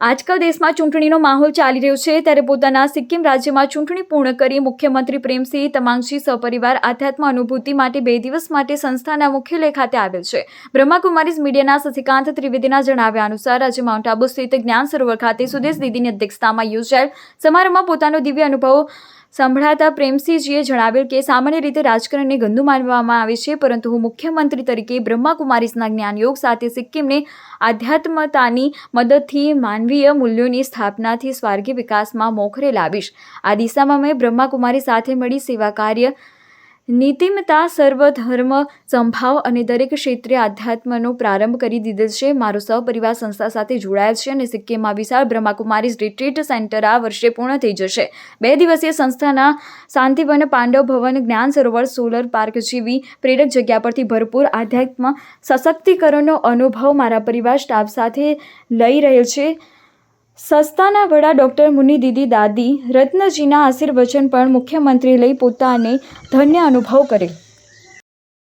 આજકાલ દેશમાં ચૂંટણીનો માહોલ ચાલી રહ્યો છે, ત્યારે પોતાના સિક્કિમ રાજ્યમાં ચૂંટણી પૂર્ણ કરી મુખ્યમંત્રી પ્રેમસિંહ તમાંગજી સપરિવાર આધ્યાત્મ અનુભૂતિ માટે 2 દિવસ માટે સંસ્થાના મુખ્યાલય ખાતે આવેલ છે. બ્રહ્માકુમારીઝ મીડિયાના શશિકાંત ત્રિવેદીના જણાવ્યા અનુસાર આજે માઉન્ટ આબુ સ્થિત જ્ઞાન સરોવર ખાતે સુદેશ દીદીની અધ્યક્ષતામાં યોજાયેલ સમારોહમાં પોતાનો દિવ્ય અનુભવ સંભળાતા પ્રેમસિંહજીએ જણાવેલ કે સામાન્ય રીતે રાજકારણને ગંદુ માનવામાં આવે છે, પરંતુ હું મુખ્યમંત્રી તરીકે બ્રહ્માકુમારીઝના જ્ઞાનયોગ સાથે સિક્કિમને આધ્યાત્મતાની મદદથી માનવીય મૂલ્યોની સ્થાપનાથી સ્વર્ગીય વિકાસમાં મોખરે લાવીશ. આ દિશામાં મેં બ્રહ્માકુમારી સાથે મળી સેવા કાર્ય, નીતિમતા, સર્વધર્મ સંભાવ અને દરેક ક્ષેત્રે આધ્યાત્મનો પ્રારંભ કરી દીધેલ છે. મારો સહપરિવાર સંસ્થા સાથે જોડાયેલ છે અને સિક્કિમમાં વિશાળ બ્રહ્માકુમારીઝ રિટ્રીટ સેન્ટર આ વર્ષે પૂર્ણ થઈ જશે. 2 દિવસીય સંસ્થાના શાંતિવન, પાંડવ ભવન, જ્ઞાન સરોવર, સોલર પાર્ક જેવી પ્રેરક જગ્યા પરથી ભરપૂર આધ્યાત્મ સશક્તિકરણનો અનુભવ મારા પરિવાર સ્ટાફ સાથે લઈ રહેલ છે. સંસ્થાના વડા ડૉક્ટર મુનિદીદી દાદી રત્નજીના આશીર્વચન પણ મુખ્યમંત્રી લઈ પોતાને ધન્ય અનુભવ કરે.